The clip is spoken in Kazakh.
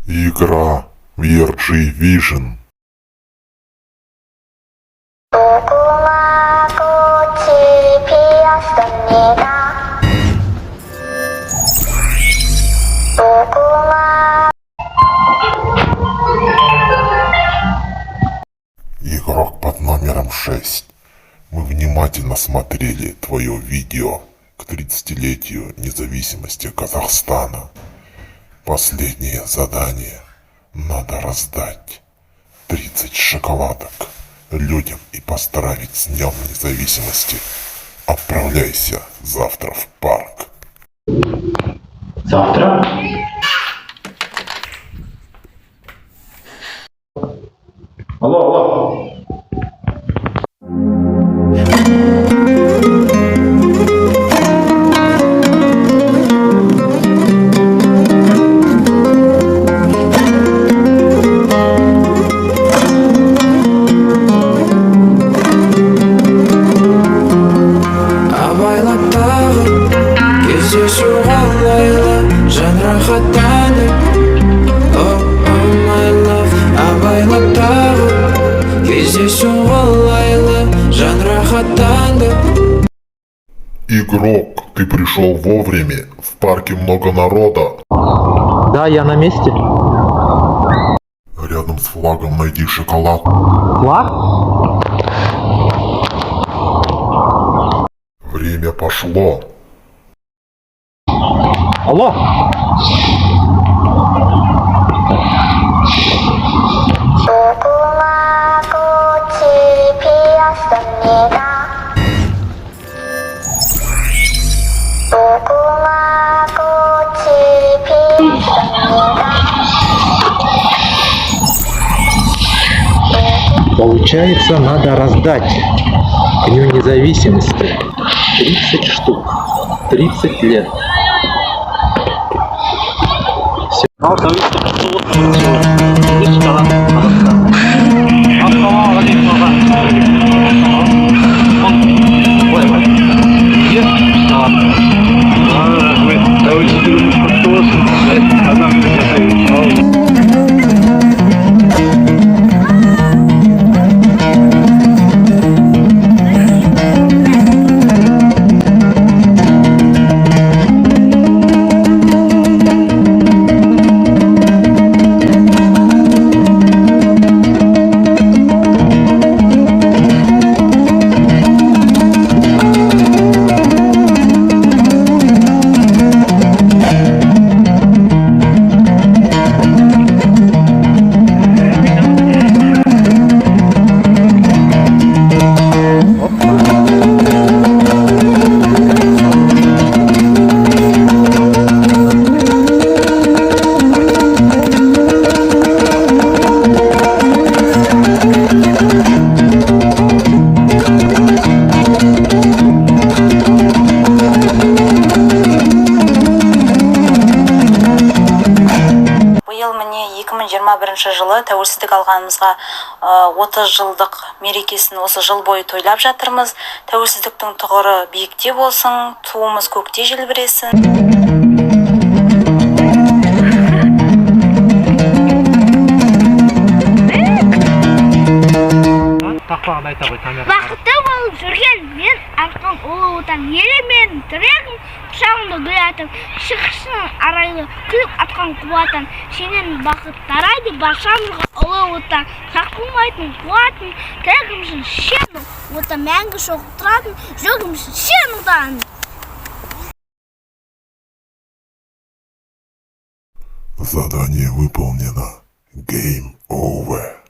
Игра VRG Vision. Игрок под номером 6. Мы внимательно смотрели твое видео к 30-летию независимости Казахстана. Последнее задание. Надо раздать 30 шоколадок людям и поздравить с Днем Независимости. Отправляйся завтра в парк. Завтра? Алло. Жан рахаттанды, oh my love, абайлап тағы кездесу қолайлы, жан рахаттанды. Игрок, ты пришел вовремя. В парке много народа. Да, я на месте. Рядом с флагом найди шоколад. Флаг? Время пошло. Алло. Получается, надо раздать к Дню Независимости 30 штук, 30 лет. Міне 2021 жылы тәуелсіздік алғанымызға 30 жылдық мерекесін осы жыл бойы тойлап жатырмыз. Тәуелсіздіктің тұғыры биікте болсын, туымыз көкте желбіресін. Бақытты болып жүрген мен артқан ұлы отан елі мен тірегім құшағымда гүл атып шықсын арайлы күліп атқан қуатан сенен бақыт тарайды баршамызға ұлы отан сақылмайтын қуатын тірегімшін сен отан мәңгі соғып тұратын жөгімшін сен отан. Задание выполнено. Game over.